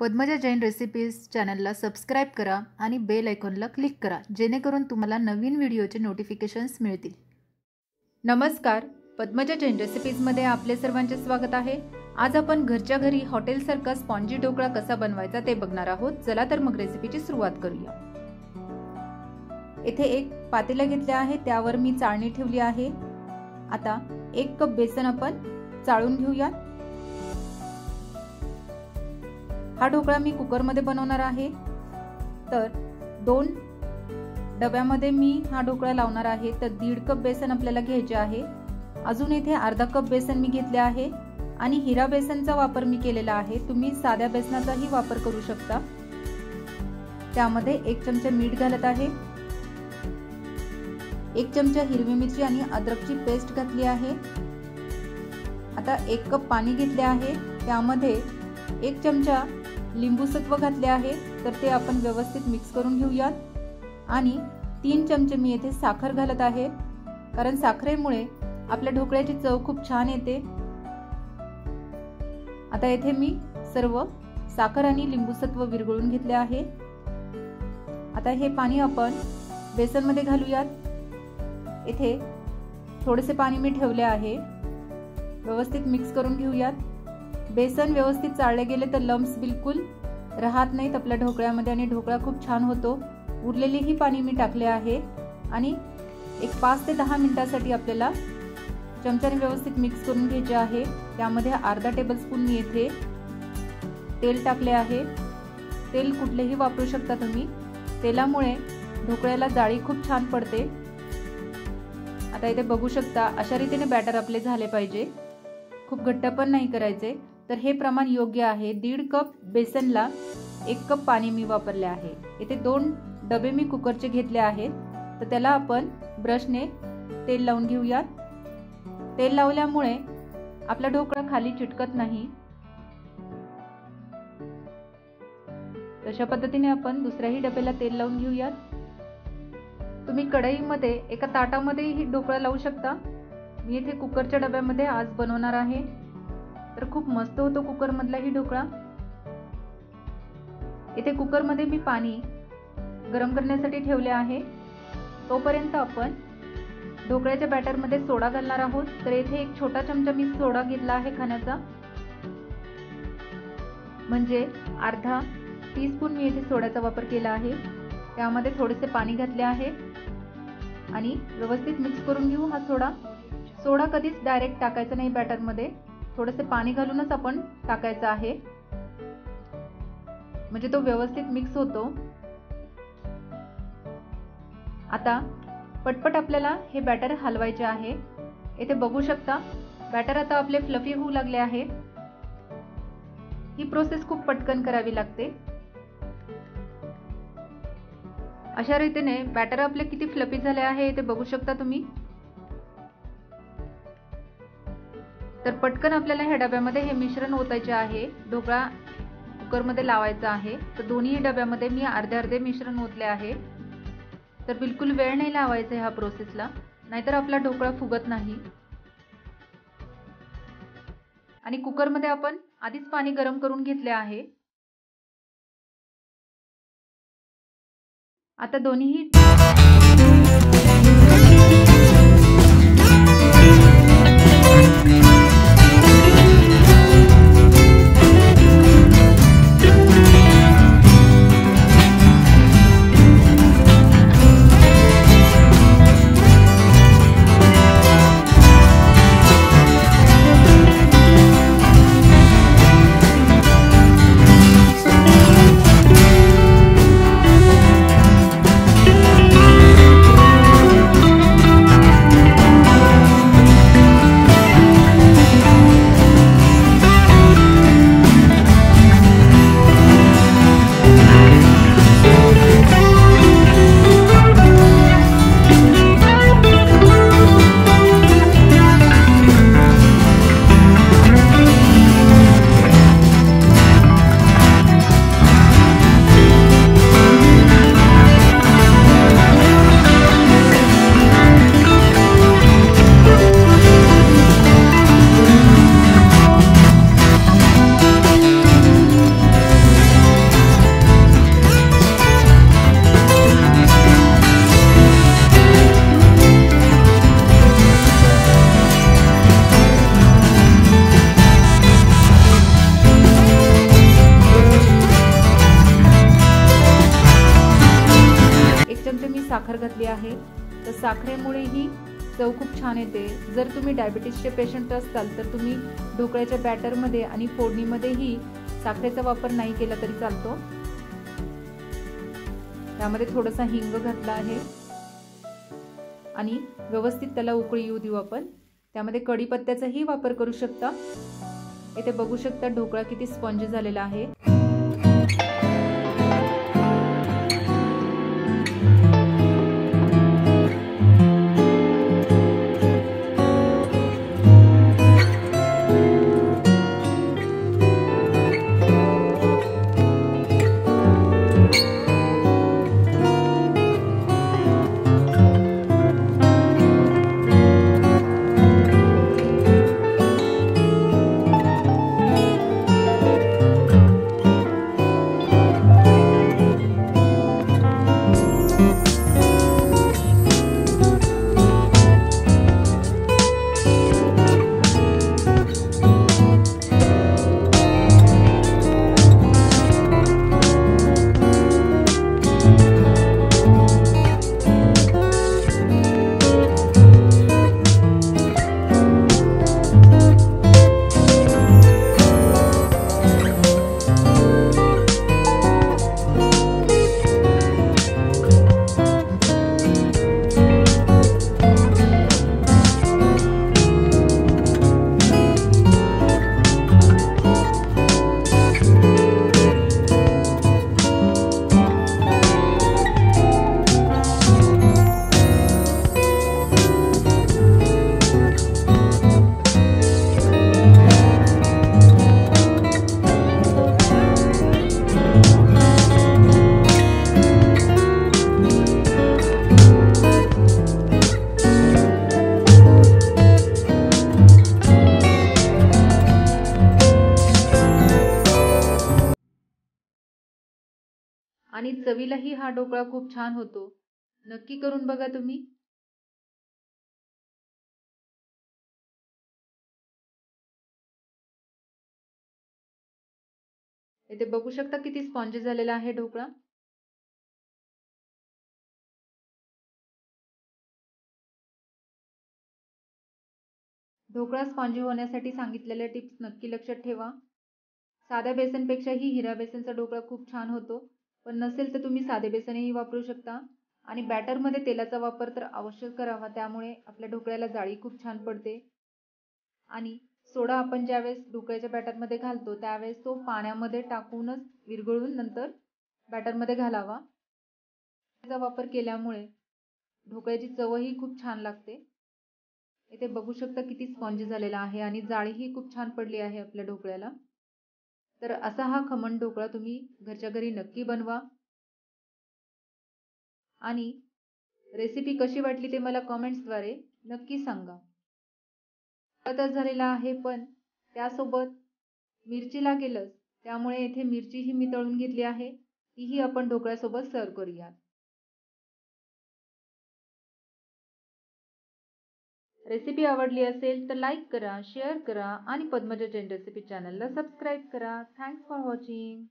Padmaja Jain recipes चॅनलला subscribe करा आणि बेल आयकॉनला क्लिक करा जेणेकरून तुम्हाला नवीन व्हिडिओचे नोटिफिकेशन्स मिळतील। नमस्कार, पद्मजा जैन रेसिपीजमध्ये आपले सर्वांचे स्वागत आहे। आज आपण घरच्या घरी हॉटेलसारखा स्पॉन्जी ढोकळा कसा बनवायचा ते बघणार आहोत। चला तर मग रेसिपीची सुरुवात करूया। येथे एक पातेला घेतले आहे, त्यावर मी चाळणी ठेवली आहे। आता 1 कप बेसन आपण चाळून घेऊया। हा ढोकळा मी कुकर मध्ये बनवणार आहे, तर 2 डब्यामध्ये मी हा ढोकळा लावणार आहे। तर 1.5 कप बेसन आपल्याला घ्यायचे आहे। अजून इथे अर्धा कप बेसन मी घेतले आहे आणि हिरा बेसनचा वापर मी केलेला आहे। तुम्ही साध्या बेसनाचाही वापर करू शकता। त्यामध्ये 1 चमचा मीठ घालत आहे, 1 चमचा हिरवी मिरची आणि अद्रकची पेस्ट घातली आहे। आता 1 कप पाणी घेतले आहे, त्यामध्ये 1 चमचा लिंबू सत्व घातले आहे। तर ते आपण व्यवस्थित मिक्स करून घेऊयात आणि 3 चमचे मी येथे साखर घालत आहे, कारण साखरेमुळे आपल्या ढोकळ्याची चव खूप छान येते। आता येथे मी सर्व साखर आणि लिंबू सत्व विरघळून घेतले आहे। आता हे पाणी आपण बेसन मध्ये घालूयात। येथे थोडेसे पाणी मी ठेवले आहे, व्यवस्थित मिक्स करून घेऊयात। बेसन व्यवस्थित चाळले गेले तर लम्स बिलकुल राहत नाहीत आपल्या ढोकळ्यामध्ये आणि ढोकळा खूप छान होतो। उरलेलेही पाणी मी टाकले आहे आणि एक 5 ते 10 मिनिटांसाठी आपल्याला चमच्याने व्यवस्थित मिक्स करून घ्यायचे आहे। त्यामध्ये अर्धा टेबलस्पून मी येथे तेल टाकले आहे। तेल कुठलेही वापरू शकता तुम्ही, तेलामुळे ढोकळ्याला जाळी खूप छान पडते। आता इथे बघू शकता, अशा रीतीने बॅटर आपले झाले पाहिजे, खूप घट्ट पण नाही करायचे। तर हे प्रमाण योग्य आहे। 1.5 कप बेसनला 1 कप पाणी मी वापरले आहे। इथे 2 डबे मी कुकरचे घेतले आहेत, तर त्याला आपण ब्रशने तेल लावून घेऊयात। तेल लावल्यामुळे आपला ढोकळा खाली चिटकत नाही। तशा पद्धतीने आपण दुसऱ्याही डब्याला तेल लावून घेऊयात। तुम्ही कढईमध्ये एका ताटामध्ये ही ढोकळा लावू शकता। मी इथे कुकरच्या डब्यामध्ये आज बनवणार आहे, तर खूप मस्त होतो कुकर मधला ही ढोकळा। इथे कुकर मध्ये मी पाणी गरम करण्यासाठी ठेवले आहे। तोपर्यंत आपण ढोकळ्याच्या बॅटर मध्ये सोडा घालणार आहोत। तर इथे एक छोटा चमचा मी सोडा घेतला आहे खाण्याचा, म्हणजे अर्धा टीस्पून मी इथे सोड्याचा वापर केला आहे। त्यामध्ये थोडेसे पाणी घातले आहे आणि व्यवस्थित मिक्स करून घेऊ। हा सोडा कधीच डायरेक्ट टाकायचा नाही बॅटर मध्ये, थोडेसे पाणी घालूनच आपण टाकायचा आहे, म्हणजे तो व्यवस्थित मिक्स होतो। आता पटपट आपल्याला हे बॅटर हलवायचे आहे। इथे बघू शकता, बॅटर आता आपले फ्लफी होऊ लागले आहे। ही प्रोसेस खूप पटकन करावी लागते। अशा रीतीने बॅटर आपले किती फ्लफी झाले आहे इथे बघू शकता तुम्ही। तर पटकन आपल्याला ह्या डब्यामध्ये हे मिश्रण ओतायचे आहे। ढोकळा कुकर मध्ये लावायचा आहे, तर दोन्ही डब्यामध्ये मी अर्धे मिश्रण ओतले आहे। तर बिलकुल वेळ नाही लावायचा ह्या प्रोसेसला, नाहीतर आपला ढोकळा फुगत नाही। आणि कुकर मध्ये आपण आधीच पाणी गरम करून घेतले आहे। आता दोन्ही साखर घातली आहे। तर साखरेमुळेही चव खूप छान येते। जर तुम्ही डायबिटीसचे पेशंट असाल तर तुम्ही ढोकळ्याच्या बॅटरमध्ये आणि फोडणीमध्येही साखरेचा वापर नाही केला तरी चालतो। त्यामध्ये थोडासा हिंग घातला आहे आणि व्यवस्थित त्याला उकळी येऊ देऊ आपण। त्यामध्ये कढीपत्त्याचाही वापर करू शकता। इथे बघू शकता ढोकळा किती स्पॉन्जी झालेला आहे। आणि चवीलाही हा ढोकळा खूप छान होतो। नक्की करून बघा तुम्ही। इथे बघू शकता किती स्पॉन्जी झालेला आहे ढोकळा। ढोकळा स्पॉन्जी होण्यासाठी सांगितलेल्या टिप्स नक्की लक्षात ठेवा। साध्या बेसनपेक्षाही हिरा बेसनचा ढोकळा खूप छान होतो। पण नसेल तर तुम्ही साधे बेसनही वापरू शकता। आणि बॅटरमध्ये तेलाचा वापर तर अवश्य करावा, त्यामुळे आपल्या ढोकळ्याला जाळी खूप छान पडते। आणि सोडा आपण ज्यावेळेस ढोकळ्याच्या बॅटरमध्ये घालतो त्यावेळेस तो पाण्यामध्ये टाकूनच विरघळून नंतर बॅटरमध्ये घालावा। त्याचा वापर केल्यामुळे ढोकळ्याची चवही खूप छान लागते। इथे बघू शकता किती स्पॉन्जी झालेला आहे आणि जाळीही खूप छान पडली आहे आपल्या ढोकळ्याला। तर असा हा खमण ढोकळा तुम्ही घरच्या घरी नक्की बनवा आणि रेसिपी कशी वाटली ते मला कमेंट्सद्वारे नक्की सांगा। आता झालेला आहे, पण त्यासोबत मिरची लागेलच, त्यामुळे इथे मिरचीही मी तळून घेतली आहे। तीही आपण ढोकळ्यासोबत सर्व करूया। रेसिपी आवडली असेल तर लाईक करा, शेअर करा आणि पद्मजा जैन रेसिपी चॅनलला सबस्क्राईब करा। Thanks for watching.